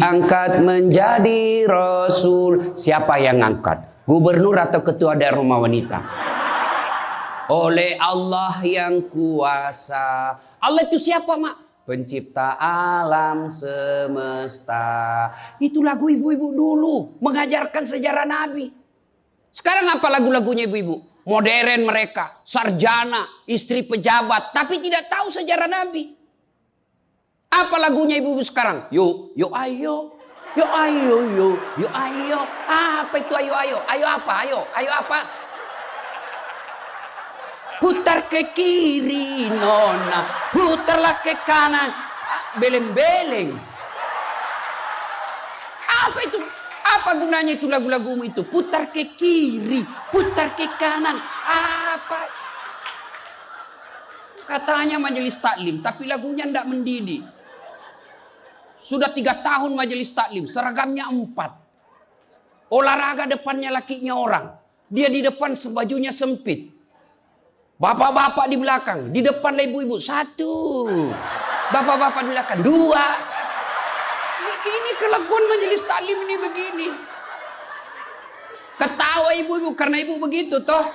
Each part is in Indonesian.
diangkat menjadi rasul. Siapa yang ngangkat? Gubernur atau ketua daerah rumah wanita? Oleh Allah yang kuasa. Allah itu siapa, Mak? Pencipta alam semesta. Itu lagu ibu-ibu dulu mengajarkan sejarah Nabi. Sekarang apa lagu-lagunya ibu-ibu? Modern mereka, sarjana, istri pejabat, tapi tidak tahu sejarah Nabi. Apa lagunya ibu-ibu sekarang? Yuk, yuk ayo. Yuk ayo, yuk, yuk ayo. Apa itu ayo, ayo? Ayo apa? Ayo, ayo apa? Putar ke kiri, nona. Putarlah ke kanan. Beleng-beleng. Apa itu? Apa gunanya itu lagu-lagumu itu? Putar ke kiri, putar ke kanan. Apa? Katanya majelis taklim, tapi lagunya tidak mendidik. Sudah 3 tahun majelis taklim, seragamnya 4. Olahraga depannya lakinya orang. Dia di depan sebajunya sempit. Bapak-bapak di belakang, di depan ibu-ibu 1. Bapak-bapak di belakang 2. Ini kelakuan majelis taklim ini begini. Ketawa ibu-ibu karena ibu begitu toh.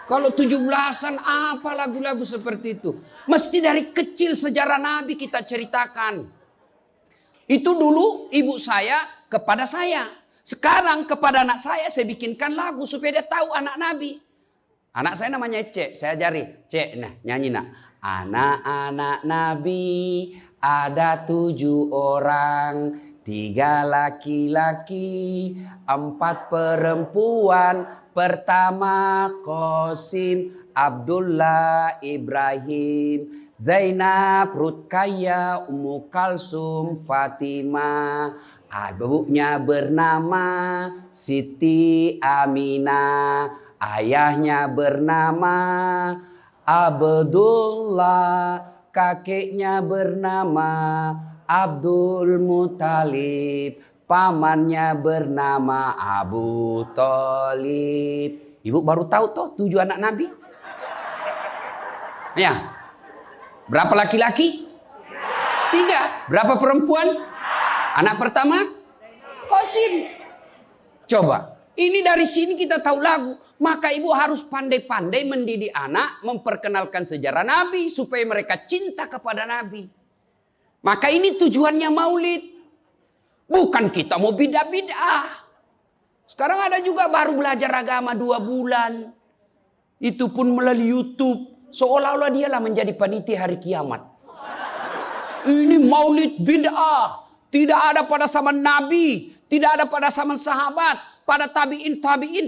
Kalau 17-an apa lagu-lagu seperti itu? Mesti dari kecil sejarah Nabi kita ceritakan. Itu dulu ibu saya kepada saya. Sekarang kepada anak saya bikinkan lagu supaya dia tahu anak Nabi. Anak saya namanya Cek, saya ajari. Cek, nah nyanyi nak. Anak-anak Nabi ada 7 orang, 3 laki-laki, 4 perempuan. Pertama Qasim, Abdullah, Ibrahim, Zainab, Rutkaya, Ummu Kalsum, Fatimah. Ibunya bernama Siti Aminah. Ayahnya bernama Abdullah. Kakeknya bernama Abdul Muthalib. Pamannya bernama Abu Thalib. Ibu baru tahu toh 7 anak Nabi? Ya. Berapa laki-laki? 3. Berapa perempuan? Anak pertama? Qasim. Coba. Ini dari sini kita tahu lagu. Maka ibu harus pandai-pandai mendidik anak. Memperkenalkan sejarah Nabi. Supaya mereka cinta kepada Nabi. Maka ini tujuannya maulid. Bukan kita mau bid'ah. Sekarang ada juga baru belajar agama 2 bulan. Itu pun melalui YouTube. Seolah-olah dialah menjadi panitia hari kiamat. Ini maulid bid'ah. Tidak ada pada zaman Nabi. Tidak ada pada zaman sahabat. Pada tabi'in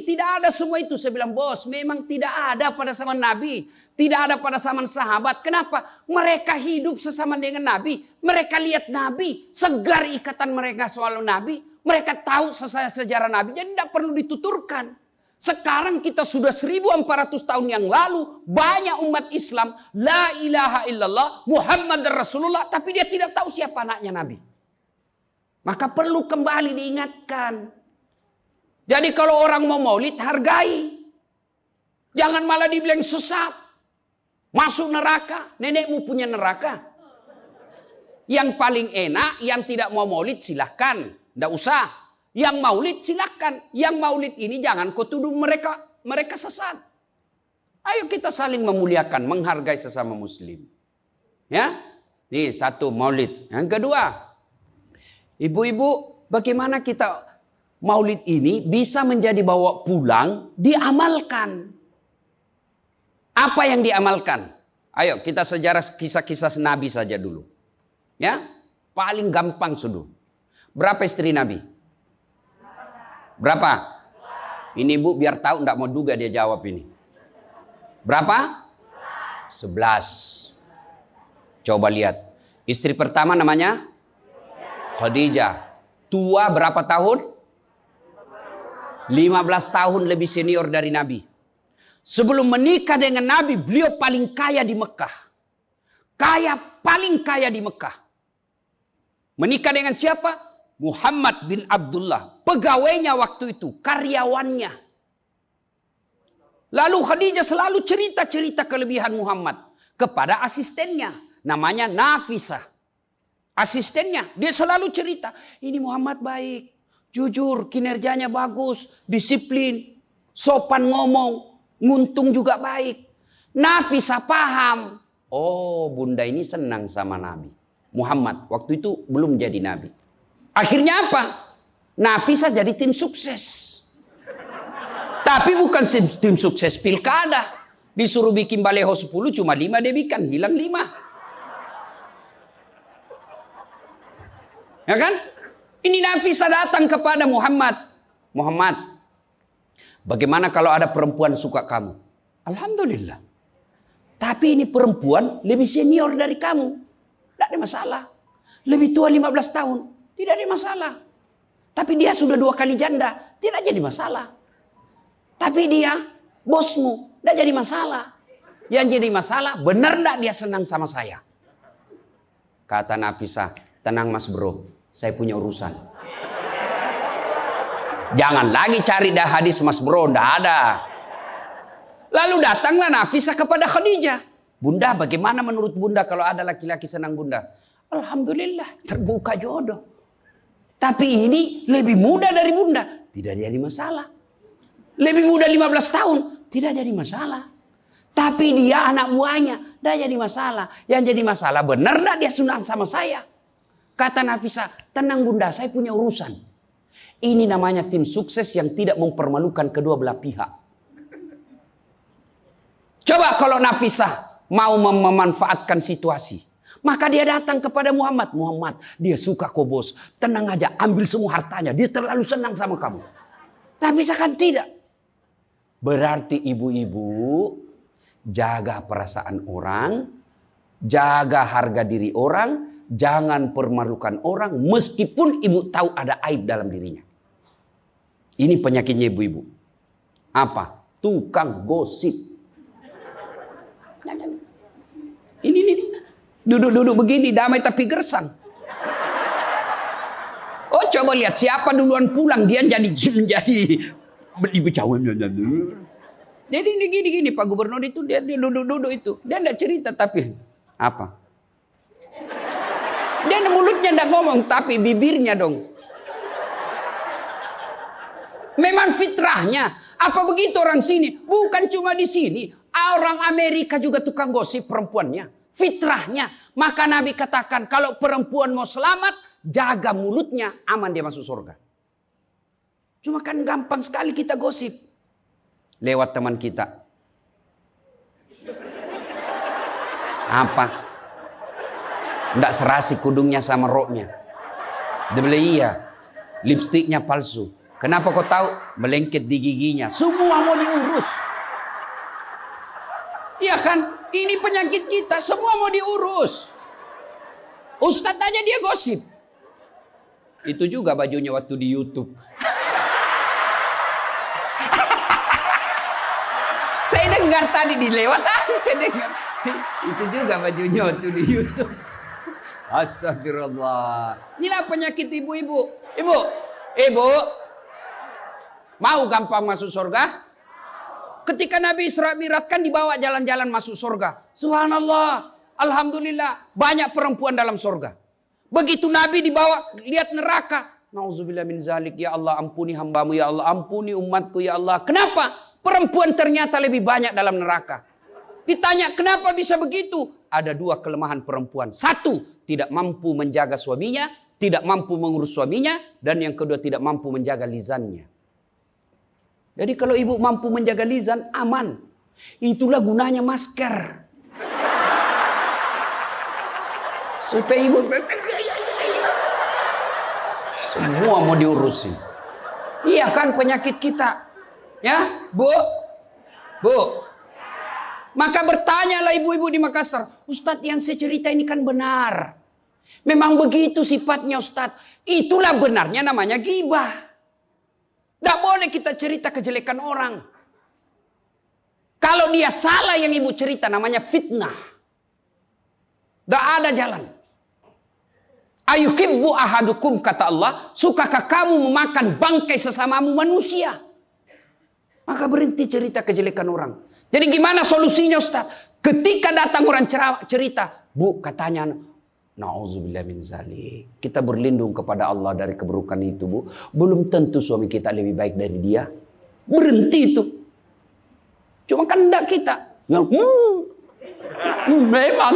tidak ada semua itu. Saya bilang bos memang tidak ada pada zaman Nabi. Tidak ada pada zaman sahabat. Kenapa? Mereka hidup sesama dengan Nabi. Mereka lihat Nabi. Segar ikatan mereka soal Nabi. Mereka tahu sejarah Nabi. Jadi tidak perlu dituturkan. Sekarang kita sudah 1400 tahun yang lalu. Banyak umat Islam. La ilaha illallah. Muhammad Rasulullah. Tapi dia tidak tahu siapa anaknya Nabi. Maka perlu kembali diingatkan. Jadi kalau orang mau maulid hargai. Jangan malah dibilang sesat. Masuk neraka, nenekmu punya neraka. Yang paling enak, yang tidak mau maulid silahkan. Tidak usah. Yang maulid silahkan. Yang maulid ini jangan kau tuduh mereka sesat. Ayo kita saling memuliakan, menghargai sesama muslim. Ya, ini 1 maulid. Yang kedua, ibu-ibu bagaimana kita maulid ini bisa menjadi bawa pulang, diamalkan. Apa yang diamalkan? Ayo kita sejarah kisah-kisah Nabi saja dulu. Ya, paling gampang sudah. Berapa istri Nabi? Berapa? Ini ibu biar tahu enggak mau duga dia jawab ini. Berapa? 11. Coba lihat. Istri pertama namanya Khadijah. Tua berapa tahun? 15 tahun lebih senior dari Nabi. Sebelum menikah dengan Nabi, beliau paling kaya di Mekah. Paling kaya di Mekah. Menikah dengan siapa? Muhammad bin Abdullah. Pegawainya waktu itu, karyawannya. Lalu Khadijah selalu cerita-cerita kelebihan Muhammad kepada asistennya. Namanya Nafisah. asistennya. Dia selalu cerita, ini Muhammad baik, jujur, kinerjanya bagus, disiplin, sopan ngomong, nguntung juga baik. Nafisa paham. Oh, bunda ini senang sama Nabi Muhammad. Waktu itu belum jadi Nabi. Akhirnya apa? Nafisa jadi tim sukses. Tapi bukan tim sukses pilkada. Disuruh bikin baleho 10, cuma 5 dia bikin. Hilang 5. Ya kan? Ini Nafisa datang kepada Muhammad. Muhammad, bagaimana kalau ada perempuan suka kamu? Alhamdulillah. Tapi ini perempuan lebih senior dari kamu. Tidak ada masalah. Lebih tua 15 tahun. Tidak ada masalah. Tapi dia sudah 2 kali janda. Tidak jadi masalah. Tapi dia bosmu. Tidak jadi masalah. Yang jadi masalah, benar tidak dia senang sama saya? Kata Nafisa, tenang mas bro. Saya punya urusan. Jangan lagi cari dah hadis mas bro. Tidak ada. Lalu datanglah Nafisa kepada Khadijah. Bunda, bagaimana menurut bunda kalau ada laki-laki senang bunda? Alhamdulillah, terbuka jodoh. Tapi ini lebih muda dari bunda. Tidak jadi masalah. Lebih muda 15 tahun. Tidak jadi masalah. Tapi dia anak buahnya. Tidak jadi masalah. Yang jadi masalah, benar tidak dia senang sama saya? Kata Nafisa, tenang bunda, saya punya urusan. Ini namanya tim sukses yang tidak mempermalukan kedua belah pihak. Coba kalau Nafisa mau memanfaatkan situasi. Maka dia datang kepada Muhammad. Muhammad, dia suka kok bos. Tenang aja, ambil semua hartanya. Dia terlalu senang sama kamu. Nafisa kan tidak. Berarti ibu-ibu jaga perasaan orang. Jaga harga diri orang. Jangan permalukan orang. Meskipun ibu tahu ada aib dalam dirinya. Ini penyakitnya ibu-ibu. Apa? Tukang gosip. Ini. Duduk-duduk begini, damai tapi gersang. Oh, coba lihat siapa duluan pulang, dia jadi berbicara. Jadi ini gini Pak Gubernur itu dia duduk-duduk itu. Dia enggak cerita tapi apa? Dia mulutnya enggak ngomong tapi bibirnya dong. Memang fitrahnya. Apa begitu orang sini? Bukan cuma di sini. Orang Amerika juga tukang gosip perempuannya. Fitrahnya. Maka Nabi katakan kalau perempuan mau selamat, jaga mulutnya, aman dia masuk surga. Cuma kan gampang sekali kita gosip. Lewat teman kita. Apa? Nggak serasi kudungnya sama roknya. Dia bilang iya. Lipstiknya palsu. Kenapa kau tahu? Melengket di giginya. Semua mau diurus. Iya kan? Ini penyakit kita. Semua mau diurus. Ustadz aja dia gosip. Itu juga bajunya waktu di YouTube. Saya dengar tadi dilewat. Saya dengar. Itu juga bajunya waktu di YouTube. Astagfirullah. Inilah penyakit ibu-ibu. Ibu. Mau gampang masuk surga? Ketika Nabi Isra Mi'raj kan dibawa jalan-jalan masuk surga. Subhanallah. Alhamdulillah. Banyak perempuan dalam surga. Begitu Nabi dibawa lihat neraka. Nauzubillah min zalik. Ya Allah ampuni hambamu. Ya Allah ampuni umatku. Ya Allah. Kenapa? Perempuan ternyata lebih banyak dalam neraka. Ditanya kenapa bisa begitu? Ada 2 kelemahan perempuan. 1. Tidak mampu menjaga suaminya. Tidak mampu mengurus suaminya. Dan yang kedua tidak mampu menjaga lisannya. Jadi kalau ibu mampu menjaga lisan, aman. Itulah gunanya masker. Supaya ibu semua mau diurusin. Iya kan penyakit kita. Ya, Bu. Maka bertanyalah ibu-ibu di Makassar. Ustadz yang saya cerita ini kan benar. Memang begitu sifatnya Ustadz. Itulah benarnya namanya ghibah. Tidak boleh kita cerita kejelekan orang. Kalau dia salah yang ibu cerita namanya fitnah. Tidak ada jalan. Ayuhibbu ahadukum kata Allah. Sukakah kamu memakan bangkai sesamamu manusia? Maka berhenti cerita kejelekan orang. Jadi gimana solusinya Ustaz? Ketika datang orang cerita. Bu katanya Nauzubillah min zalik. Kita berlindung kepada Allah dari keburukan itu, Bu. Belum tentu suami kita lebih baik dari dia. Berhenti itu. Cuma kan enggak kita. Memang.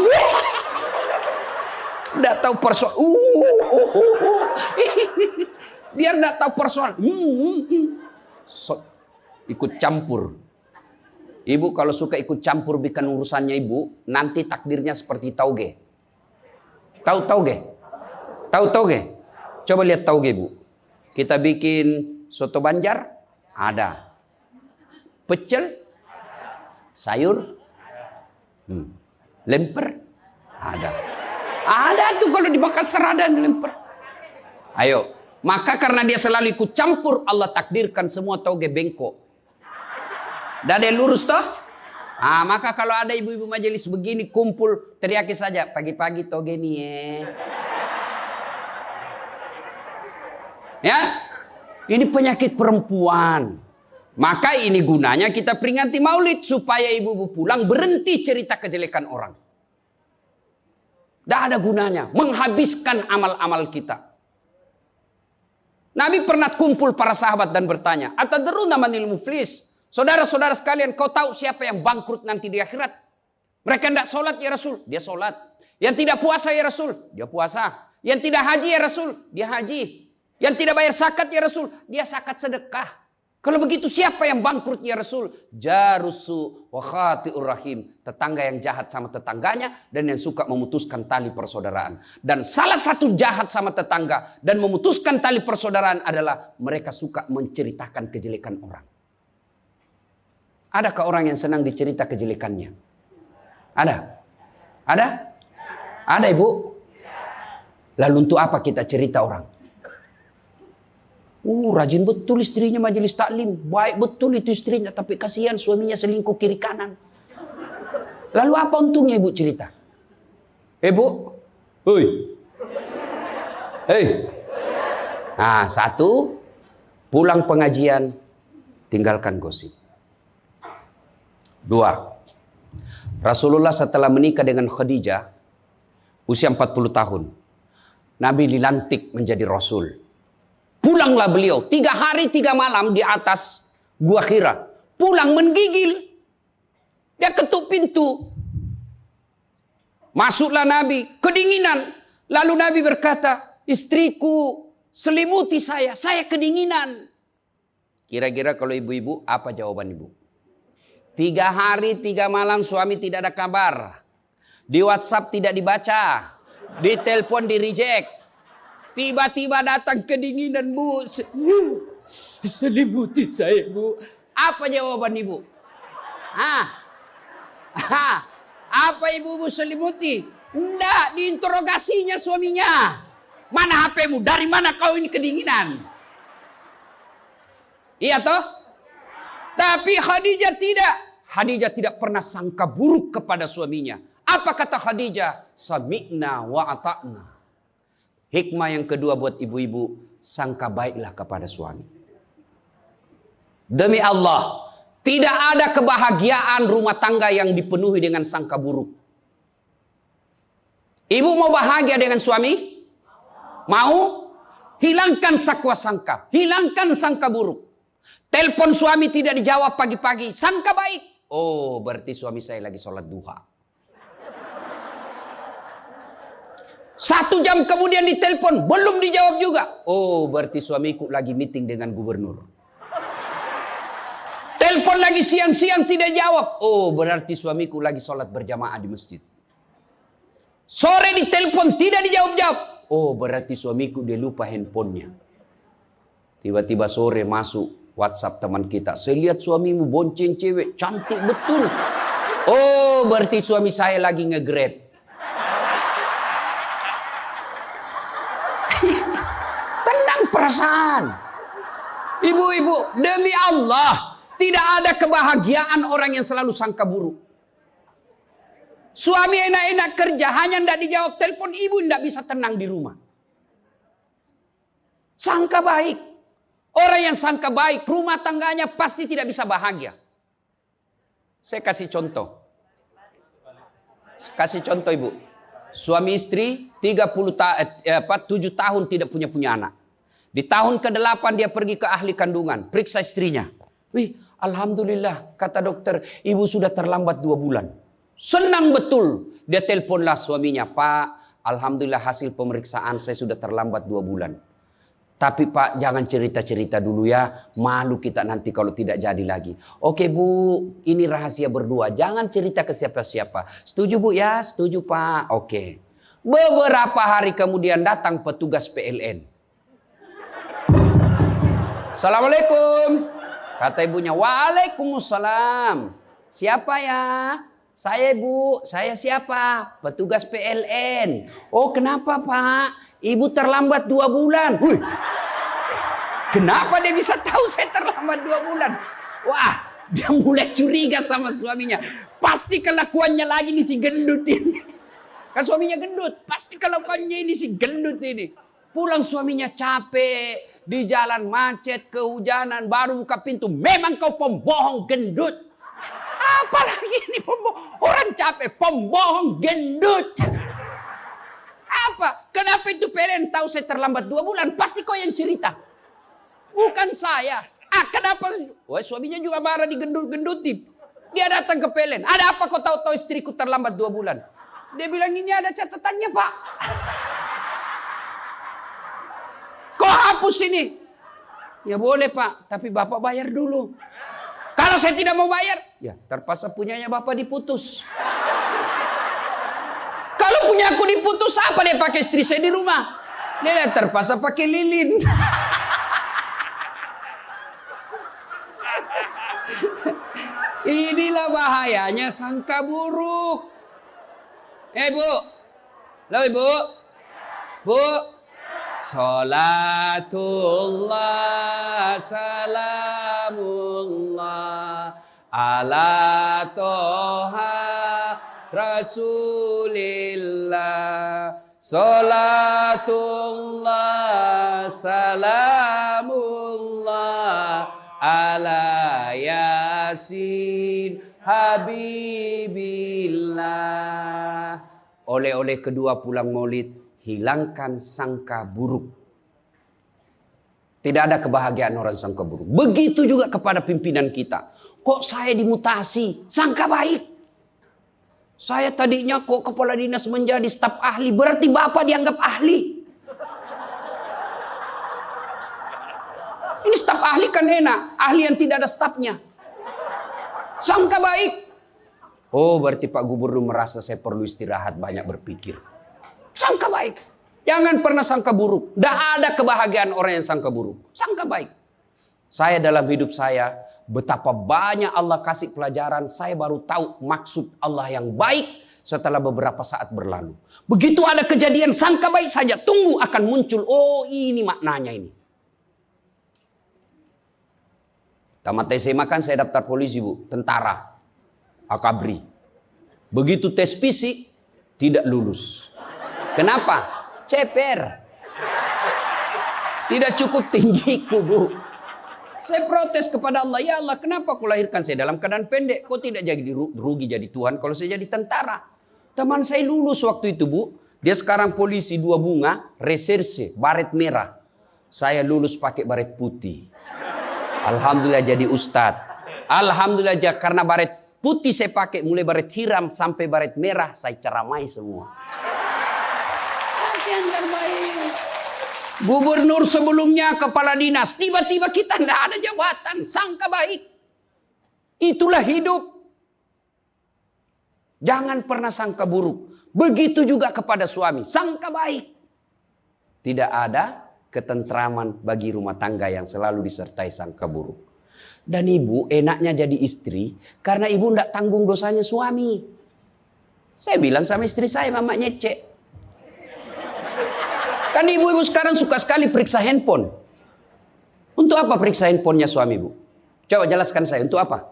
Enggak tahu persoalan. Biar enggak tahu persoalan. Ikut campur. Ibu kalau suka ikut campur bikin urusannya ibu, nanti takdirnya seperti tauge. Tahu tauge? Tahu tauge? Coba lihat tauge, Bu. Kita bikin soto Banjar, ada. Pecel, sayur, lemper, ada. Ada tuh kalau di Makassar ada lemper. Ayo, maka karena dia selalu ikut campur, Allah takdirkan semua tauge bengkok. Dan ada yang lurus toh? Maka kalau ada ibu-ibu majelis begini kumpul, teriaki saja, pagi-pagi toge nih ya. Ini penyakit perempuan. Maka ini gunanya kita peringati maulid supaya ibu-ibu pulang berhenti cerita kejelekan orang. Tidak ada gunanya, menghabiskan amal-amal kita. Nabi pernah kumpul para sahabat dan bertanya, atadruna manil muflis? Saudara-saudara sekalian, kau tahu siapa yang bangkrut nanti di akhirat? Mereka tidak sholat ya Rasul, dia sholat. Yang tidak puasa ya Rasul, dia puasa. Yang tidak haji ya Rasul, dia haji. Yang tidak bayar zakat ya Rasul, dia zakat sedekah. Kalau begitu siapa yang bangkrut ya Rasul? Jarusu wa khati'ur rahim. Tetangga yang jahat sama tetangganya dan yang suka memutuskan tali persaudaraan. Dan salah satu jahat sama tetangga dan memutuskan tali persaudaraan adalah mereka suka menceritakan kejelekan orang. Adakah orang yang senang dicerita kejelekannya? Ada? Ada? Ada ibu? Lalu untuk apa kita cerita orang? Rajin betul istrinya majelis taklim. Baik betul itu istrinya. Tapi kasihan suaminya selingkuh kiri kanan. Lalu apa untungnya ibu cerita? Ibu? Hei. Hei. Nah, satu. Pulang pengajian. Tinggalkan gosip. Dua, Rasulullah setelah menikah dengan Khadijah, usia 40 tahun, Nabi dilantik menjadi Rasul. Pulanglah beliau, 3 hari 3 malam di atas Gua Hira. Pulang menggigil. Dia ketuk pintu. Masuklah Nabi, kedinginan. Lalu Nabi berkata, istriku selimuti saya kedinginan. Kira-kira kalau ibu-ibu, apa jawaban ibu? 3 hari 3 malam suami tidak ada kabar. Di WhatsApp tidak dibaca. Di telepon di reject. Tiba-tiba datang kedinginan, Bu. Selimuti saya, Bu. Apa jawaban ibu? Apa ibu selimuti? Enggak, diinterogasinya suaminya. Mana HP-mu? Dari mana kau ini kedinginan? Iya toh? Tapi Khadijah tidak. Khadijah tidak pernah sangka buruk kepada suaminya. Apa kata Khadijah? Sami'na wa ata'na. Hikmah yang kedua buat ibu-ibu, sangka baiklah kepada suami. Demi Allah, tidak ada kebahagiaan rumah tangga yang dipenuhi dengan sangka buruk. Ibu mau bahagia dengan suami? Mau? Hilangkan sakwa sangka, hilangkan sangka buruk. Telepon suami tidak dijawab pagi-pagi, sangka baik. Oh, berarti suami saya lagi sholat duha. 1 jam kemudian ditelepon, belum dijawab juga. Oh, berarti suamiku lagi meeting dengan gubernur. Telepon lagi siang-siang tidak jawab. Oh, berarti suamiku lagi sholat berjamaah di masjid. Sore ditelepon tidak dijawab-jawab. Oh, berarti suamiku dia lupa handphonenya. Tiba-tiba sore masuk WhatsApp teman kita. Saya lihat suamimu bonceng cewek. Cantik betul. Oh, berarti suami saya lagi nge-grab. Tenang perasaan. Ibu-ibu, demi Allah. Tidak ada kebahagiaan orang yang selalu sangka buruk. Suami enak-enak kerja. Hanya tidak dijawab telepon. Ibu tidak bisa tenang di rumah. Sangka baik. Orang yang sangka baik, rumah tangganya pasti tidak bisa bahagia. Saya kasih contoh. Kasih contoh ibu. Suami istri 7 tahun tidak punya anak. Di tahun ke-8 dia pergi ke ahli kandungan, periksa istrinya. Wih, alhamdulillah, kata dokter, ibu sudah terlambat 2 bulan. Senang betul. Dia teleponlah suaminya, Pak, alhamdulillah hasil pemeriksaan saya sudah terlambat 2 bulan. Tapi Pak, jangan cerita-cerita dulu ya. Malu kita nanti kalau tidak jadi lagi. Oke Bu, ini rahasia berdua. Jangan cerita ke siapa-siapa. Setuju Bu ya? Setuju Pak. Oke. Beberapa hari kemudian datang petugas PLN. Assalamualaikum. Kata ibunya, waalaikumsalam. Siapa ya? Saya Bu, saya siapa? Petugas PLN. Oh kenapa Pak? Ibu terlambat 2 bulan. Wih. Kenapa dia bisa tahu saya terlambat 2 bulan? Wah, dia mulai curiga sama suaminya. Pasti kelakuannya lagi nih si gendut ini. Kan suaminya gendut. Pasti kelakuannya ini si gendut ini. Pulang suaminya capek. Di jalan macet, kehujanan, baru buka pintu. Memang kau pembohong gendut. Apalagi ini pembohong. Orang capek, pembohong gendut. Apa? Kenapa itu PLN tahu saya terlambat 2 bulan? Pasti kau yang cerita. Bukan saya. Kenapa? Wah, suaminya juga marah digendut-gendutin. Dia datang ke PLN. Ada apa kau tahu-tahu istriku terlambat 2 bulan? Dia bilang ini ada catatannya Pak. Kau hapus ini. Ya boleh Pak, tapi Bapak bayar dulu. Kalau saya tidak mau bayar, ya terpaksa punyanya Bapak diputus. Kalau punya aku diputus, apa dia pakai istri saya di rumah? Dia terpaksa pakai lilin. Inilah bahayanya sangka buruk. Bu. Halo Ibu. Bu. Salatullah salamullah ala toha Rasulillah. Salatullah salamullah ala Yasin Habibillah. Oleh-oleh kedua pulang maulid, hilangkan sangka buruk. Tidak ada kebahagiaan orang sangka buruk. Begitu juga kepada pimpinan kita. Kok saya dimutasi? Sangka baik. Saya tadinya kok kepala dinas menjadi staf ahli. Berarti Bapak dianggap ahli. Ini staf ahli kan enak. Ahli yang tidak ada stafnya. Sangka baik. Oh berarti Pak Gubernur merasa saya perlu istirahat, banyak berpikir. Sangka baik. Jangan pernah sangka buruk. Tidak ada kebahagiaan orang yang sangka buruk. Sangka baik. Saya dalam hidup saya, betapa banyak Allah kasih pelajaran. Saya baru tahu maksud Allah yang baik setelah beberapa saat berlalu. Begitu ada kejadian sangka baik saja. Tunggu akan muncul. Oh ini maknanya ini. Tamat SMA kan saya daftar polisi Bu. Tentara. Akabri. Begitu tes fisik. Tidak lulus. Kenapa? Ceper. Tidak cukup tinggiku Bu. Saya protes kepada Allah. Ya Allah kenapa kau lahirkan saya dalam keadaan pendek. Kau tidak jadi rugi jadi Tuhan kalau saya jadi tentara. Teman saya lulus waktu itu Bu. Dia sekarang polisi 2 bunga. Reserse. Baret merah. Saya lulus pakai baret putih. Alhamdulillah jadi ustadz. Alhamdulillah karena baret putih saya pakai. Mulai baret hiram sampai baret merah. Saya ceramai semua. Gubernur sebelumnya kepala dinas. Tiba-tiba kita tidak ada jabatan. Sangka baik. Itulah hidup. Jangan pernah sangka buruk. Begitu juga kepada suami. Sangka baik. Tidak ada ketentraman bagi rumah tangga yang selalu disertai sangka buruk. Dan ibu enaknya jadi istri. Karena ibu tidak tanggung dosanya suami. Saya bilang sama istri saya, Mama nyecek. Kan ibu-ibu sekarang suka sekali periksa handphone. Untuk apa periksa handphonenya suami Bu? Coba jelaskan saya, untuk apa?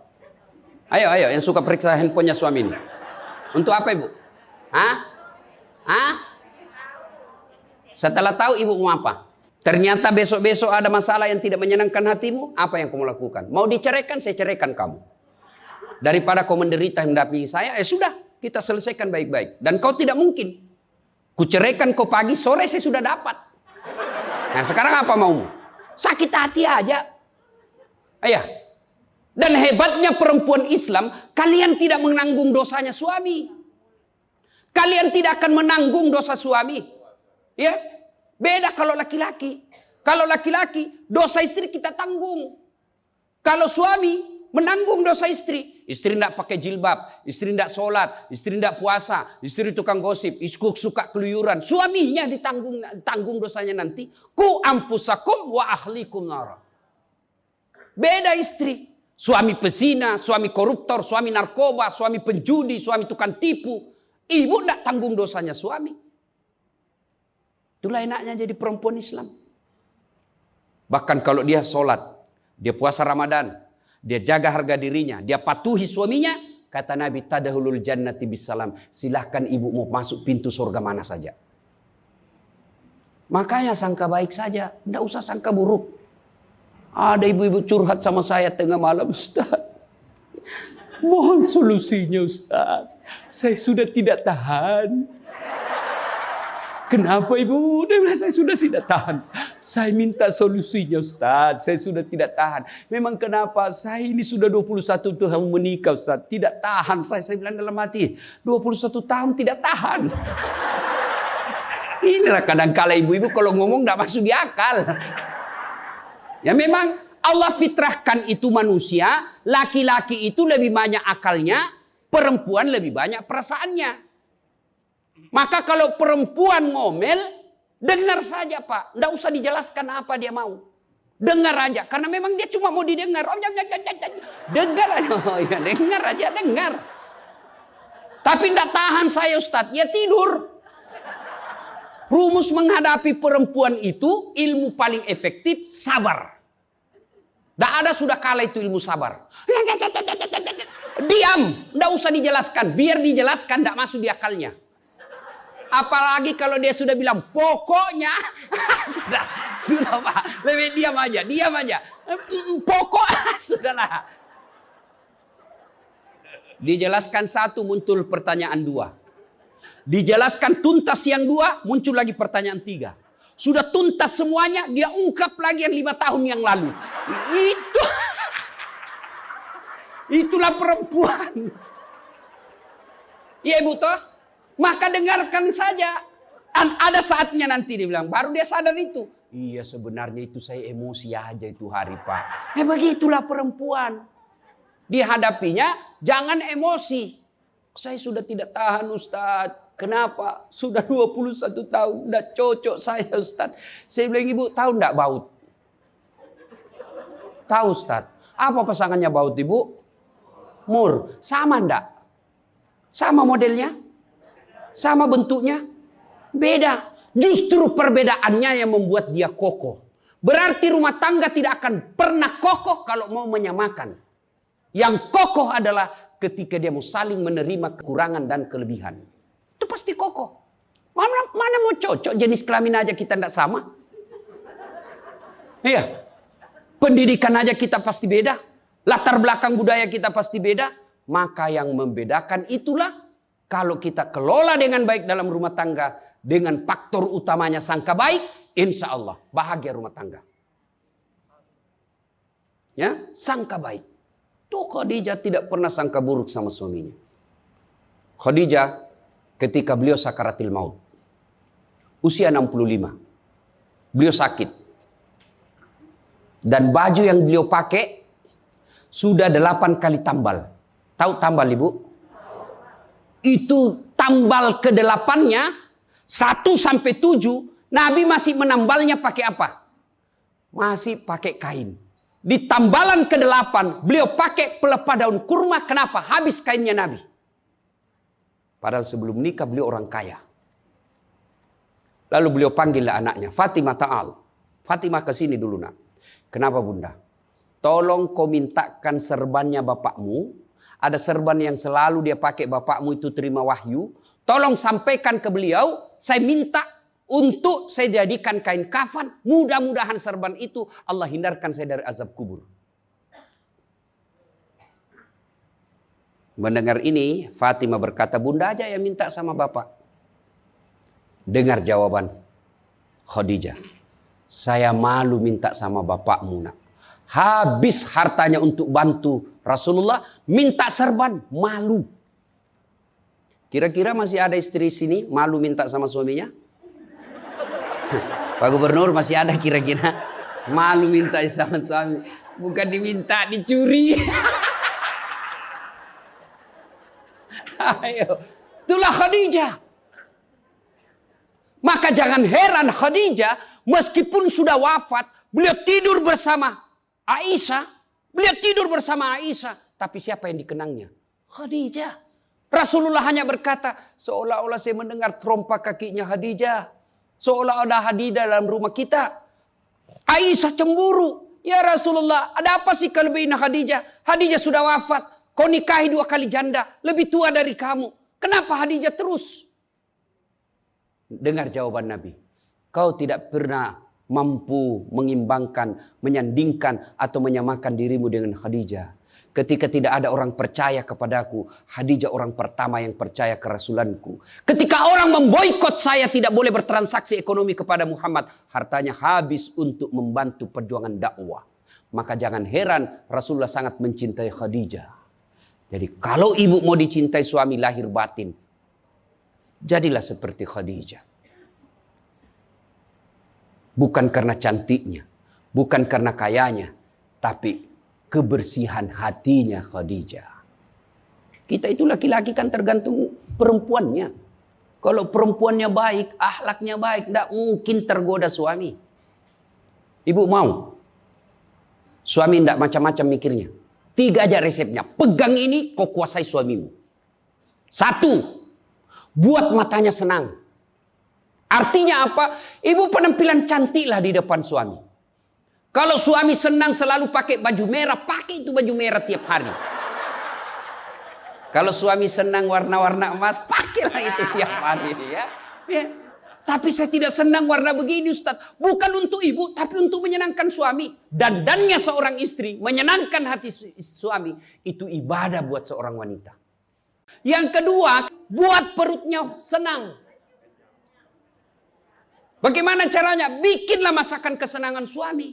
Ayo yang suka periksa handphonenya suami ini. Untuk apa Ibu? Setelah tahu ibu mau apa? Ternyata besok-besok ada masalah yang tidak menyenangkan hatimu. Apa yang kamu lakukan? Mau diceraikan, saya ceraikan kamu. Daripada kau menderita mendampingi saya, sudah kita selesaikan baik-baik. Dan kau tidak mungkin. Kuceraikan kau pagi, sore saya sudah dapat. Nah sekarang apa maumu? Sakit hati aja. Ayah. Dan hebatnya perempuan Islam, kalian tidak menanggung dosanya suami. Kalian tidak akan menanggung dosa suami. Ya, beda kalau laki-laki. Kalau laki-laki, dosa istri kita tanggung. Kalau suami menanggung dosa istri. Istri tidak pakai jilbab, istri tidak sholat, istri tidak puasa, istri tukang gosip, istri suka keluyuran. Suaminya ditanggung dosanya nanti. Ku ampusakum wa ahlikum nara. Beda istri. Suami pezina, suami koruptor, suami narkoba, suami penjudi, suami tukang tipu. Ibu tidak tanggung dosanya suami. Itulah enaknya jadi perempuan Islam. Bahkan kalau dia sholat, dia puasa Ramadan, dia jaga harga dirinya, dia patuhi suaminya, kata Nabi, tadahulul jannati bisalam. Silahkan ibu mau masuk pintu surga mana saja. Makanya sangka baik saja, tidak usah sangka buruk. Ada ibu-ibu curhat sama saya tengah malam, Ustaz. Mohon solusinya Ustaz. Saya sudah tidak tahan. Kenapa ibu? Dia bilang saya sudah tidak tahan. Saya minta solusinya Ustaz. Saya sudah tidak tahan. Memang kenapa? Saya ini sudah 21 tahun menikah Ustaz. Tidak tahan. Saya bilang dalam hati. 21 tahun tidak tahan. Inilah kadang-kala ibu-ibu kalau ngomong tidak masuk di akal. Ya memang Allah fitrahkan itu manusia. Laki-laki itu lebih banyak akalnya. Perempuan lebih banyak perasaannya. Maka kalau perempuan ngomel, dengar saja Pak. Tidak usah dijelaskan apa dia mau. Dengar aja. Karena memang dia cuma mau didengar. Dengar aja. Oh, ya, dengar aja, dengar. Tapi tidak tahan saya Ustaz. Ya tidur. Rumus menghadapi perempuan itu, ilmu paling efektif, sabar. Tidak ada sudah kalah itu ilmu sabar. Diam. Tidak usah dijelaskan. Biar dijelaskan tidak masuk di akalnya. Apalagi kalau dia sudah bilang pokoknya. sudah Pak. Lebih diam aja. Pokok. Sudahlah. Dijelaskan satu, muncul pertanyaan dua. Dijelaskan tuntas yang dua, muncul lagi pertanyaan tiga. Sudah tuntas semuanya, dia ungkap lagi yang 5 tahun yang lalu. Itulah perempuan. Iya ibu toh? Maka dengarkan saja. Ada saatnya nanti dia bilang, baru dia sadar itu. Iya sebenarnya itu saya emosi aja itu hari Pak. Begitulah perempuan. Dihadapinya jangan emosi. Saya sudah tidak tahan Ustaz. Kenapa? Sudah 21 tahun. Udah cocok saya Ustaz. Saya bilang ibu tahu enggak baut? Tahu Ustaz. Apa pasangannya baut ibu? Mur. Sama enggak? Sama modelnya? Sama bentuknya? Beda. Justru perbedaannya yang membuat dia kokoh. Berarti rumah tangga tidak akan pernah kokoh kalau mau menyamakan. Yang kokoh adalah ketika dia mau saling menerima kekurangan dan kelebihan. Itu pasti kokoh. Mana mau cocok jenis kelamin aja kita tidak sama. Iya. Pendidikan aja kita pasti beda. Latar belakang budaya kita pasti beda. Maka yang membedakan itulah kalau kita kelola dengan baik dalam rumah tangga. Dengan faktor utamanya sangka baik. Insya Allah bahagia rumah tangga. Ya, sangka baik. Tuh Khadijah tidak pernah sangka buruk sama suaminya. Khadijah ketika beliau sakaratil maut. Usia 65. Beliau sakit. Dan baju yang beliau pakai sudah 8 kali tambal. Tahu tambal ibu? Itu tambal ke-8-nya 1 sampai 7. Nabi masih menambalnya pakai apa? Masih pakai kain. Di tambalan ke-8 beliau pakai pelepah daun kurma. Kenapa? Habis kainnya Nabi. Padahal sebelum nikah beliau orang kaya. Lalu beliau panggillah anaknya, Fatimah ta'al. Fatimah ke sini dulu nak. Kenapa bunda? Tolong kau mintakan serbannya bapakmu. Ada serban yang selalu dia pakai bapakmu itu terima wahyu. Tolong sampaikan ke beliau. Saya minta untuk saya jadikan kain kafan. Mudah-mudahan serban itu Allah hindarkan saya dari azab kubur. Mendengar ini Fatimah berkata, bunda aja yang minta sama bapak. Dengar jawaban Khadijah. Saya malu minta sama bapakmu, nak. Habis hartanya untuk bantu Rasulullah, minta serban, malu. Kira-kira masih ada istri sini malu minta sama suaminya? Pak Gubernur, masih ada kira-kira malu minta sama suami? Bukan diminta, dicuri. Ayo, itulah Khadijah. Maka jangan heran Khadijah meskipun sudah wafat, beliau tidur bersama Aisyah. Beliau tidur bersama Aisyah. Tapi siapa yang dikenangnya? Khadijah. Rasulullah hanya berkata, seolah-olah saya mendengar trompa kakinya Khadijah. Seolah ada Khadijah dalam rumah kita. Aisyah cemburu. Ya Rasulullah, ada apa sih kelebihan Khadijah? Khadijah sudah wafat. Kau nikahi 2 kali janda. Lebih tua dari kamu. Kenapa Khadijah terus? Dengar jawaban Nabi. Kau tidak pernah mampu mengimbangkan, menyandingkan atau menyamakan dirimu dengan Khadijah. Ketika tidak ada orang percaya kepadaku, Khadijah orang pertama yang percaya kerasulanku. Ketika orang memboikot saya tidak boleh bertransaksi ekonomi kepada Muhammad, hartanya habis untuk membantu perjuangan dakwah. Maka jangan heran Rasulullah sangat mencintai Khadijah. Jadi kalau ibu mau dicintai suami lahir batin, jadilah seperti Khadijah. Bukan karena cantiknya, bukan karena kayanya, tapi kebersihan hatinya Khadijah. Kita itu laki-laki kan tergantung perempuannya. Kalau perempuannya baik, akhlaknya baik, tidak mungkin tergoda suami. Ibu mau? Suami tidak macam-macam mikirnya. 3 aja resepnya. Pegang ini, kau kuasai suamimu. 1, buat matanya senang. Artinya apa? Ibu penampilan cantiklah di depan suami. Kalau suami senang selalu pakai baju merah, pakai itu baju merah tiap hari. Kalau suami senang warna-warna emas, pakailah itu tiap hari. Ya. Tapi saya tidak senang warna begini, Ustaz. Bukan untuk ibu, tapi untuk menyenangkan suami. Dandannya seorang istri, menyenangkan hati suami, itu ibadah buat seorang wanita. Yang kedua, buat perutnya senang. Bagaimana caranya? Bikinlah masakan kesenangan suami.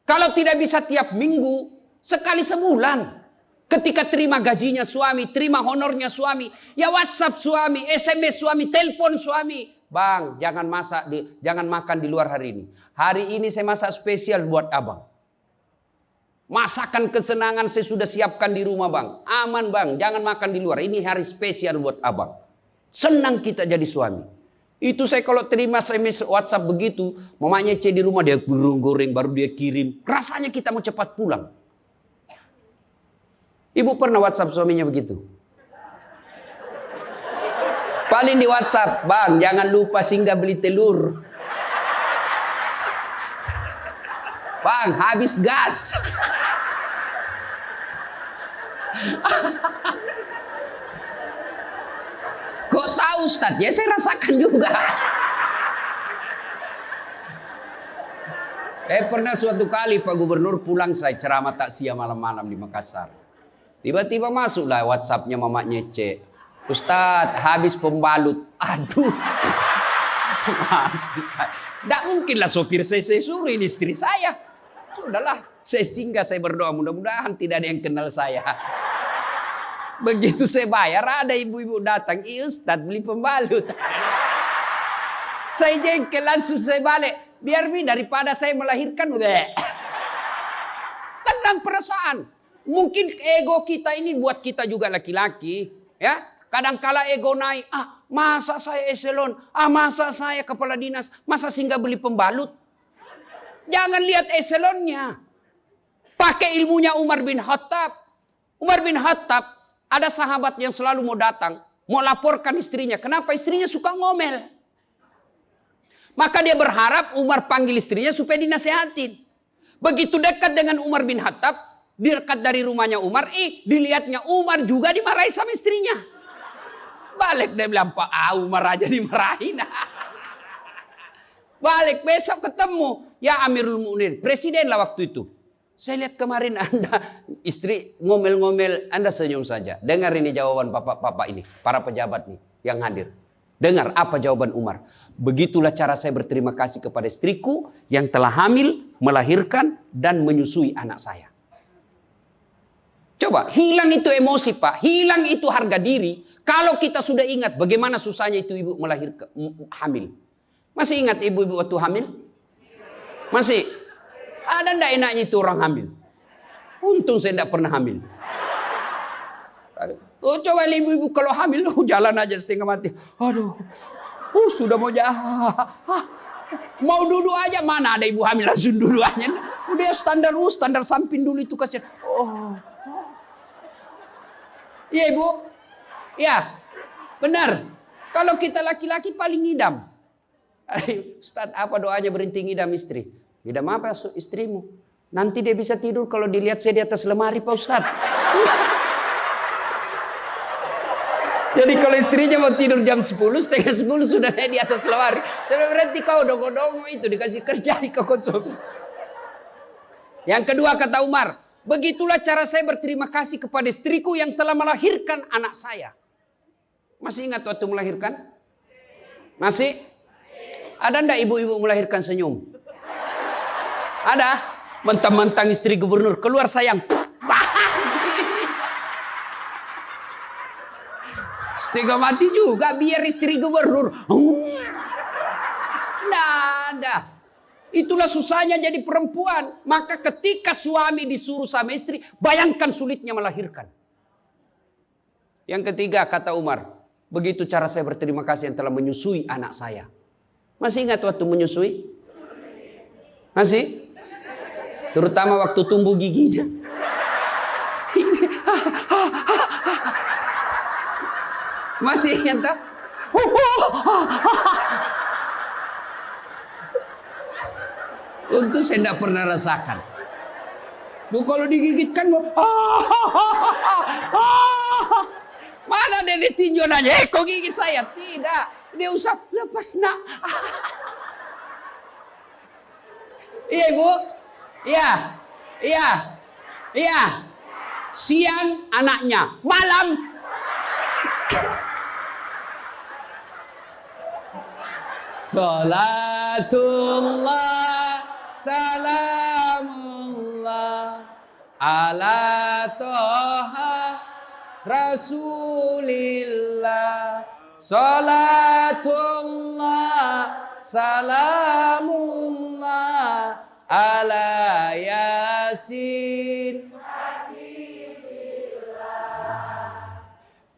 Kalau tidak bisa tiap minggu, sekali sebulan. Ketika terima gajinya suami, terima honornya suami, ya WhatsApp suami, SMS suami, telepon suami. Bang, jangan makan di luar hari ini. Hari ini saya masak spesial buat abang. Masakan kesenangan saya sudah siapkan di rumah bang. Aman bang, jangan makan di luar. Ini hari spesial buat abang. Senang kita jadi suami. Itu saya kalau terima SMS WhatsApp begitu, mamanya di rumah dia goreng baru dia kirim. Rasanya kita mau cepat pulang. Ibu pernah WhatsApp suaminya begitu? Paling di WhatsApp, bang jangan lupa singgah beli telur. Bang habis gas. Kok tahu Ustaz? Ya saya rasakan juga. Pernah suatu kali Pak Gubernur pulang saya ceramah takziah malam-malam di Makassar. Tiba-tiba masuklah WhatsAppnya mamanya C. Ustaz habis pembalut. Aduh. Tidak mungkinlah sopir saya suruh ini istri saya. Sudahlah saya singgah, saya berdoa mudah-mudahan tidak ada yang kenal saya. Begitu saya bayar ada ibu-ibu datang, iya Ustaz beli pembalut. Saya jengkel langsung saya balik. Biar daripada saya melahirkan udah. Tenang perasaan. Mungkin ego kita ini buat kita juga laki-laki. Ya, kadangkala ego naik. Masa saya eselon? Masa saya kepala dinas? Masa singgah beli pembalut? Jangan lihat eselonnya. Pakai ilmunya Umar bin Khattab. Umar bin Khattab. Ada sahabat yang selalu mau datang, mau laporkan istrinya. Kenapa istrinya suka ngomel? Maka dia berharap Umar panggil istrinya supaya dinasehatin. Begitu dekat dengan Umar bin Khattab, dekat dari rumahnya Umar, dilihatnya Umar juga dimarahi sama istrinya. Balik dia bilang, Pak Umar aja dimarahin. Balik besok ketemu, ya Amirul Mukminin, presiden lah waktu itu. Saya lihat kemarin Anda istri ngomel-ngomel, Anda senyum saja. Dengar ini jawaban bapak-bapak ini, para pejabat nih yang hadir. Dengar apa jawaban Umar. Begitulah cara saya berterima kasih kepada istriku yang telah hamil, melahirkan, dan menyusui anak saya. Coba, hilang itu emosi Pak, hilang itu harga diri. Kalau kita sudah ingat bagaimana susahnya itu ibu melahirkan, hamil. Masih ingat ibu-ibu waktu hamil? Masih? Ada enggak enaknya itu orang hamil? Untung saya enggak pernah hamil. Oh, coba ibu-ibu kalau hamil, jalan aja setengah mati. Aduh, sudah mau mau duduk aja, mana ada ibu hamil langsung duduk aja. Udah standar samping dulu itu kasihan. Iya ibu, ya benar. Kalau kita laki-laki paling ngidam. Ustaz, apa doanya berhenti ngidam istri? Ngidam apa istrimu? Nanti dia bisa tidur kalau dilihat saya di atas lemari Pak Ustaz. Jadi kalau istrinya mau tidur jam 10, setengah 10 sudah naik di atas lemari. Saya berarti kau dongo-dongo itu dikasih kerja di kau suami. Yang kedua kata Umar, begitulah cara saya berterima kasih kepada istriku yang telah melahirkan anak saya. Masih ingat waktu melahirkan? Masih? Ada enggak ibu-ibu melahirkan senyum? Ada? Mentang-mentang istri gubernur, keluar sayang. Setengah mati juga biar istri gubernur. Nggak ada. Itulah susahnya jadi perempuan. Maka ketika suami disuruh sama istri, bayangkan sulitnya melahirkan. Yang ketiga kata Umar, begitu cara saya berterima kasih yang telah menyusui anak saya. Masih ingat waktu menyusui? Masih? Terutama waktu tumbuh giginya. Masih ingat tak? Untuk saya tidak pernah rasakan. Kalau digigitkan, mana dia ditinjau nanya, kok gigit saya? Tidak, dia usah lepas nak. Iya ibu, iya. Siang anaknya, malam. Salatullah salamullah ala toha rasulillah. Salatullah salamullah ala yasin.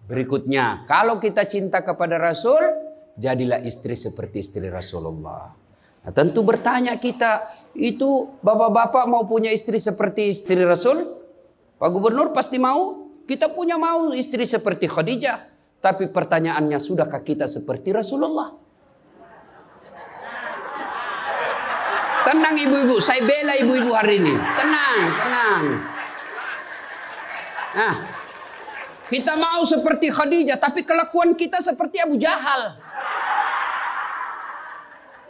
Berikutnya, kalau kita cinta kepada Rasul, jadilah istri seperti istri Rasulullah. Nah, tentu bertanya kita, itu bapak-bapak mau punya istri seperti istri Rasul? Pak Gubernur pasti mau. Kita punya mau istri seperti Khadijah. Tapi pertanyaannya, sudahkah kita seperti Rasulullah? Tenang ibu-ibu, saya bela ibu-ibu hari ini. Tenang. Nah, kita mau seperti Khadijah, tapi kelakuan kita seperti Abu Jahal.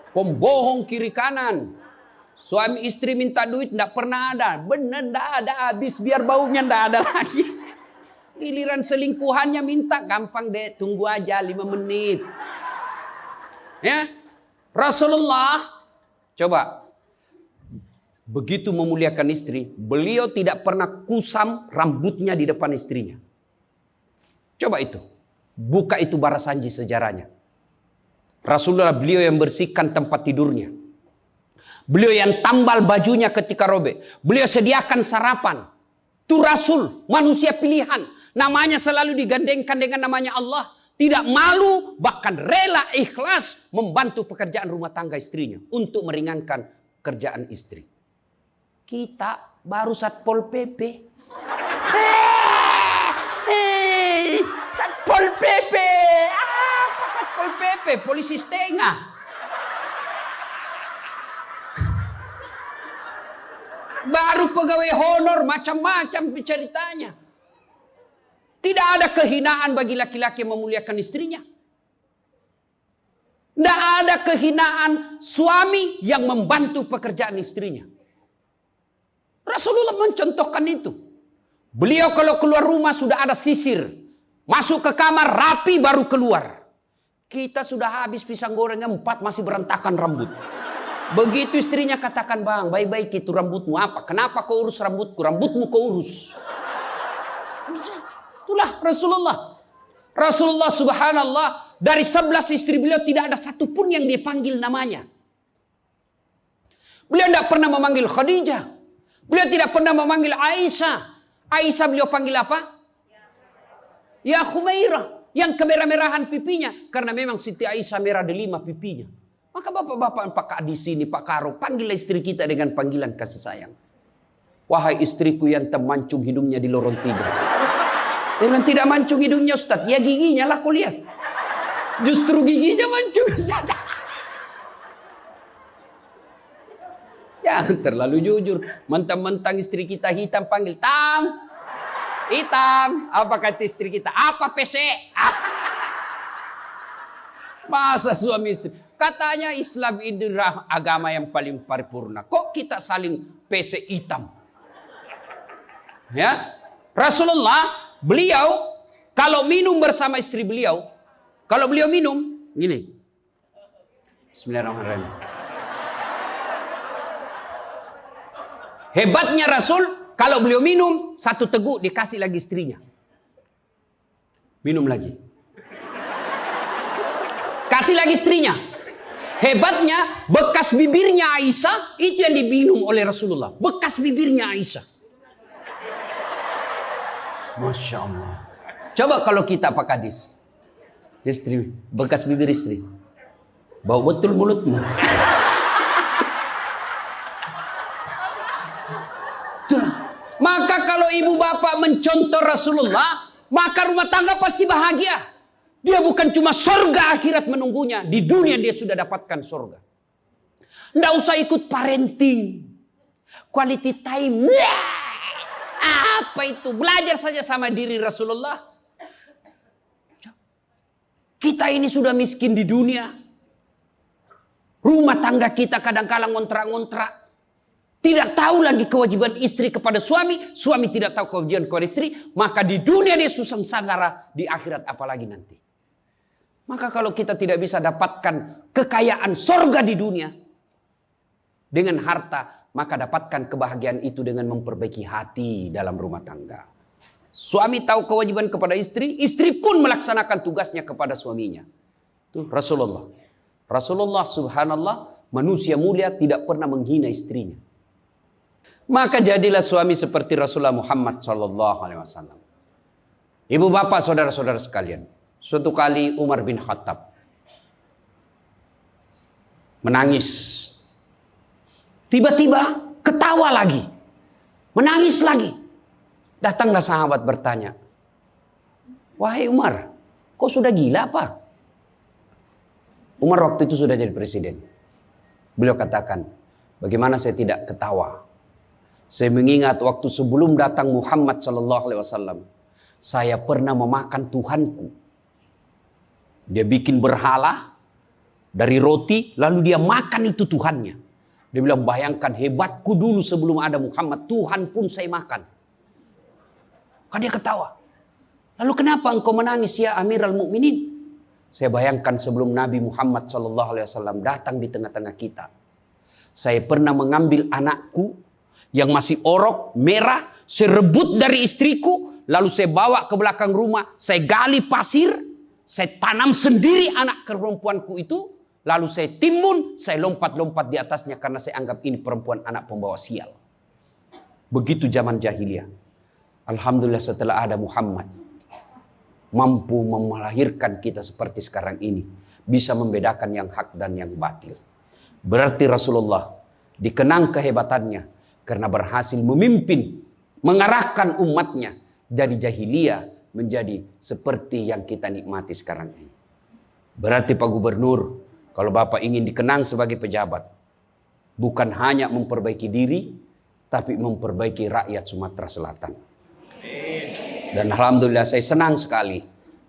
Pembohong kiri kanan. Suami istri minta duit tidak pernah ada. Benar tidak ada, habis biar baunya tidak ada lagi. Giliran selingkuhannya minta, gampang deh, tunggu aja 5 menit. Ya, Rasulullah coba begitu memuliakan istri, beliau tidak pernah kusam rambutnya di depan istrinya. Coba itu, buka itu Barasanji sejarahnya. Rasulullah beliau yang bersihkan tempat tidurnya. Beliau yang tambal bajunya ketika robek. Beliau sediakan sarapan. Itu Rasul, manusia pilihan. Namanya selalu digandengkan dengan namanya Allah. Tidak malu, bahkan rela ikhlas membantu pekerjaan rumah tangga istrinya. Untuk meringankan kerjaan istri. Kita baru Satpol PP. Satpol PP. Apa Satpol PP? Polisi setengah. Baru pegawai honor, macam-macam ceritanya. Tidak ada kehinaan bagi laki-laki yang memuliakan istrinya. Tidak ada kehinaan suami yang membantu pekerjaan istrinya. Rasulullah mencontohkan itu. Beliau kalau keluar rumah sudah ada sisir. Masuk ke kamar rapi baru keluar. Kita sudah habis pisang gorengnya 4 masih berantakan rambut. Begitu istrinya katakan, bang, baik-baik itu rambutmu apa? Kenapa kau urus rambutku? Rambutmu kau urus. Itulah Rasulullah. Rasulullah subhanallah, dari 11 istri beliau tidak ada satupun yang dia panggil namanya. Beliau tidak pernah memanggil Khadijah. Beliau tidak pernah memanggil Aisyah. Aisyah beliau panggil apa? Ya Khumairah. Yang kemerah-merahan pipinya. Karena memang Siti Aisyah merah delima pipinya. Maka bapak-bapak, Pak Kak di sini, Pak Karo, panggillah istri kita dengan panggilan kasih sayang. Wahai istriku yang termancung hidungnya di lorong 3. Dia bilang, tidak mancung hidungnya Ustaz. Ya giginya lah kau lihat. Justru giginya mancung Ustaz. Jangan terlalu jujur. Mentang-mentang istri kita hitam panggil Tam. Hitam. Apa kata istri kita? Apa PC? Masa suami istri? Katanya Islam itu agama yang paling paripurna. Kok kita saling PC hitam? Ya, Rasulullah beliau kalau minum bersama istri beliau, kalau beliau minum gini. Bismillahirrahmanirrahim. Hebatnya Rasul, kalau beliau minum, 1 teguk dikasih lagi istrinya. Minum lagi. Kasih lagi istrinya. Hebatnya, bekas bibirnya Aisyah, itu yang diminum oleh Rasulullah. Bekas bibirnya Aisyah. Masya Allah. Coba kalau kita Pak Kadis. Istri, bekas bibir istri. Bau betul mulutmu. Maka kalau ibu bapak mencontoh Rasulullah, maka rumah tangga pasti bahagia. Dia bukan cuma surga akhirat menunggunya. Di dunia dia sudah dapatkan surga. Nggak usah ikut parenting. Quality time. Apa itu? Belajar saja sama diri Rasulullah. Kita ini sudah miskin di dunia. Rumah tangga kita kadang-kala ngontrak-ngontrak. Tidak tahu lagi kewajiban istri kepada suami. Suami tidak tahu kewajiban kepada istri. Maka di dunia dia susah sanggara. Di akhirat apalagi nanti. Maka kalau kita tidak bisa dapatkan kekayaan sorga di dunia. Dengan harta. Maka dapatkan kebahagiaan itu dengan memperbaiki hati dalam rumah tangga. Suami tahu kewajiban kepada istri. Istri pun melaksanakan tugasnya kepada suaminya. Itu Rasulullah. Rasulullah subhanallah. Manusia mulia tidak pernah menghina istrinya. Maka jadilah suami seperti Rasulullah Muhammad SAW. Ibu bapak saudara-saudara sekalian. Suatu kali Umar bin Khattab menangis. Tiba-tiba ketawa lagi. Menangis lagi. Datanglah sahabat bertanya. Wahai Umar, kok sudah gila apa? Umar waktu itu sudah jadi presiden. Beliau katakan, bagaimana saya tidak ketawa? Saya mengingat waktu sebelum datang Muhammad SAW, saya pernah memakan Tuhanku. Dia bikin berhala dari roti, lalu dia makan itu Tuhannya. Dia bilang, bayangkan hebatku dulu sebelum ada Muhammad, Tuhan pun saya makan. Kan dia ketawa. Lalu kenapa engkau menangis ya Amirul Mukminin? Saya bayangkan sebelum Nabi Muhammad SAW datang di tengah-tengah kita. Saya pernah mengambil anakku yang masih orok, merah, saya rebut dari istriku, lalu saya bawa ke belakang rumah, saya gali pasir, saya tanam sendiri anak perempuanku itu, lalu saya timbun, saya lompat-lompat di atasnya karena saya anggap ini perempuan anak pembawa sial. Begitu zaman jahiliyah. Alhamdulillah setelah ada Muhammad, mampu melahirkan kita seperti sekarang ini, bisa membedakan yang hak dan yang batil. Berarti Rasulullah dikenang kehebatannya, karena berhasil memimpin, mengarahkan umatnya dari jahiliyah menjadi seperti yang kita nikmati sekarang ini. Berarti Pak Gubernur, kalau Bapak ingin dikenang sebagai pejabat, bukan hanya memperbaiki diri, tapi memperbaiki rakyat Sumatera Selatan. Dan Alhamdulillah saya senang sekali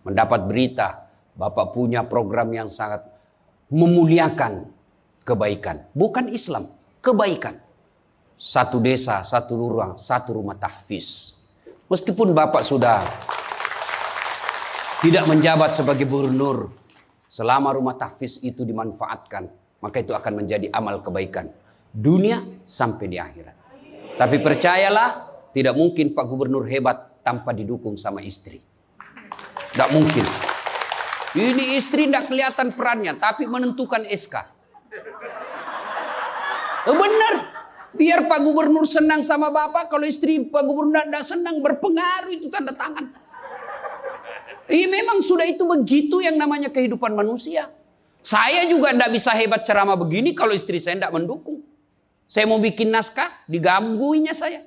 mendapat berita Bapak punya program yang sangat memuliakan kebaikan. Bukan Islam, kebaikan. 1 desa, 1 lurah, 1 rumah tahfiz. Meskipun Bapak sudah tidak menjabat sebagai gubernur, Selama rumah tahfiz itu dimanfaatkan, maka itu akan menjadi amal kebaikan dunia sampai di akhirat. Tapi percayalah, tidak mungkin Pak Gubernur hebat tanpa didukung sama istri. Tidak mungkin. Ini istri tidak kelihatan perannya, tapi menentukan SK. Benar. Biar Pak Gubernur senang sama Bapak, kalau istri Pak Gubernur tidak senang, berpengaruh itu tanda tangan. Memang sudah itu begitu yang namanya kehidupan manusia. Saya juga tidak bisa hebat ceramah begini kalau istri saya tidak mendukung. Saya mau bikin naskah, digangguinya saya.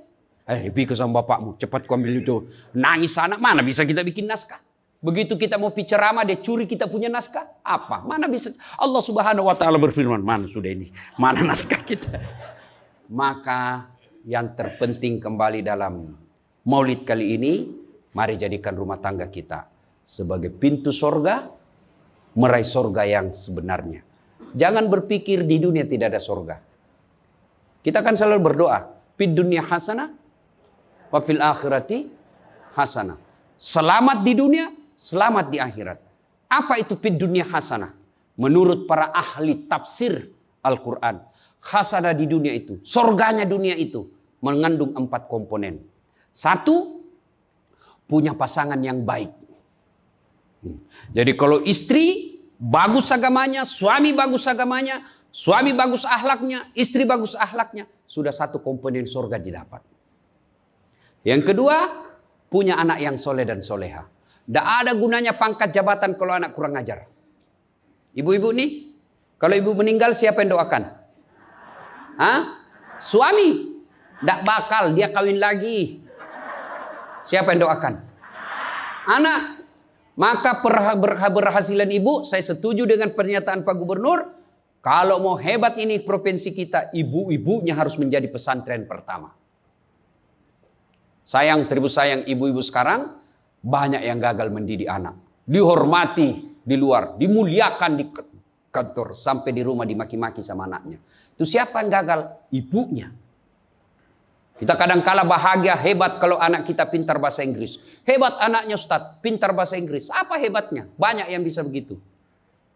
Pergi sama bapakmu, cepat kau ambil itu. Nangis sana, mana bisa kita bikin naskah? Begitu kita mau ceramah, dia curi kita punya naskah. Apa? Mana bisa? Allah Subhanahu wa Ta'ala berfirman, mana sudah ini? Mana naskah kita? Maka yang terpenting kembali dalam maulid kali ini, mari jadikan rumah tangga kita sebagai pintu sorga, meraih sorga yang sebenarnya. Jangan berpikir di dunia tidak ada sorga. Kita kan selalu berdoa, fid dunya hasanah, wa fil akhirati hasanah. Selamat di dunia, selamat di akhirat. Apa itu fid dunya hasanah? Menurut para ahli tafsir Al-Quran, hasanah di dunia itu, sorganya dunia itu mengandung 4 komponen. 1, punya pasangan yang baik. Jadi kalau istri bagus agamanya, suami bagus agamanya, suami bagus akhlaknya, istri bagus akhlaknya, sudah 1 komponen surga didapat. Yang kedua, punya anak yang soleh dan soleha. Tidak ada gunanya pangkat jabatan kalau anak kurang ajar. Ibu-ibu nih, kalau ibu meninggal siapa yang doakan? Suami. Tidak bakal, dia kawin lagi. Siapa yang doakan? Anak. Maka berhasilan ibu, saya setuju dengan pernyataan Pak Gubernur. Kalau mau hebat ini provinsi kita, ibu-ibunya harus menjadi pesantren pertama. Sayang, seribu sayang, ibu-ibu sekarang banyak yang gagal mendidik anak. Dihormati di luar, dimuliakan di kantor, sampai di rumah dimaki-maki sama anaknya. Itu siapa yang gagal? Ibunya. Kita kadang-kala bahagia, hebat kalau anak kita pintar bahasa Inggris. Hebat anaknya Ustadz, pintar bahasa Inggris. Apa hebatnya? Banyak yang bisa begitu.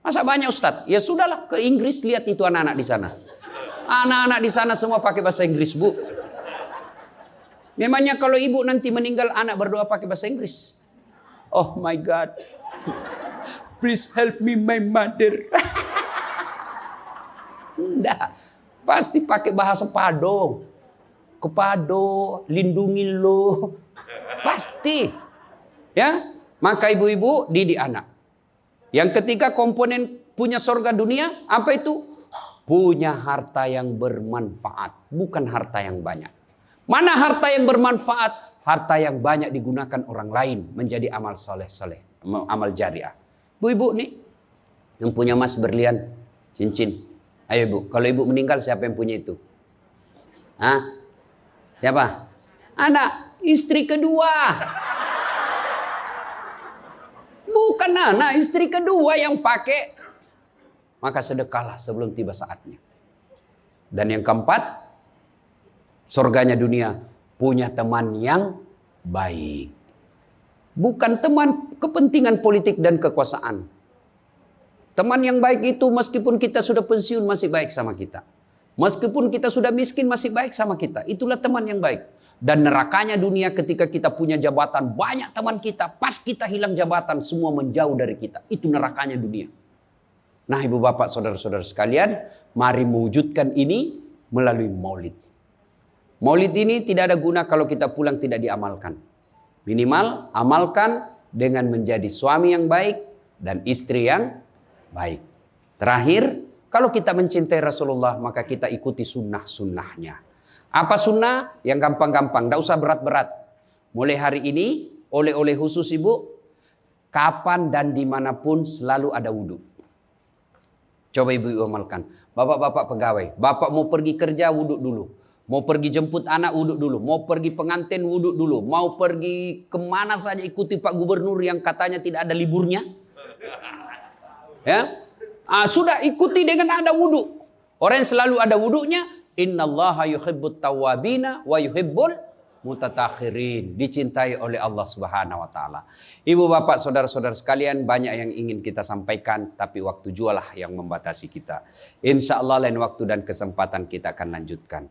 Masa banyak Ustadz? Ya sudahlah, ke Inggris lihat itu anak-anak di sana. Anak-anak di sana semua pakai bahasa Inggris, Bu. Memangnya kalau ibu nanti meninggal, anak berdoa pakai bahasa Inggris? Oh my God. Please help me my mother. Enggak. Pasti pakai bahasa Padang. Kepado, lindungi lo. Pasti. Ya, maka ibu-ibu didik anak. Yang ketiga komponen punya surga dunia, apa itu? Punya harta yang bermanfaat, bukan harta yang banyak. Mana harta yang bermanfaat? Harta yang banyak digunakan orang lain menjadi amal soleh-soleh, amal jariah. Bu-ibu nih, yang punya emas berlian, cincin. Ayo ibu, kalau ibu meninggal siapa yang punya itu? Siapa? Anak, istri kedua. Bukan anak, istri kedua yang pakai. Maka sedekahlah sebelum tiba saatnya. Dan yang keempat, surganya dunia, punya teman yang baik. Bukan teman kepentingan politik dan kekuasaan. Teman yang baik itu meskipun kita sudah pensiun masih baik sama kita. Meskipun kita sudah miskin masih baik sama kita. Itulah teman yang baik. Dan nerakanya dunia ketika kita punya jabatan. Banyak teman kita. Pas kita hilang jabatan semua menjauh dari kita. Itu nerakanya dunia. Nah ibu bapak saudara-saudara sekalian. Mari mewujudkan ini melalui maulid. Maulid ini tidak ada guna kalau kita pulang tidak diamalkan. Minimal amalkan dengan menjadi suami yang baik. Dan istri yang baik. Terakhir. Kalau kita mencintai Rasulullah, maka kita ikuti sunnah-sunnahnya. Apa sunnah? Yang gampang-gampang, tidak usah berat-berat. Mulai hari ini, oleh-oleh khusus ibu, kapan dan dimanapun selalu ada wudhu. Coba ibu amalkan. Bapak-bapak pegawai, bapak mau pergi kerja wudhu dulu. Mau pergi jemput anak wudhu dulu. Mau pergi pengantin wudhu dulu. Mau pergi kemana saja ikuti Pak Gubernur yang katanya tidak ada liburnya. Ya. Sudah ikuti dengan ada wudhu. Orang yang selalu ada wudhunya, innallaha yuhibbut tawwabina wa yuhibbul mutattakhirin, dicintai oleh Allah Subhanahu wa taala. Ibu bapak saudara-saudara sekalian, banyak yang ingin kita sampaikan tapi waktu jualah yang membatasi kita. Insya Allah lain waktu dan kesempatan kita akan lanjutkan.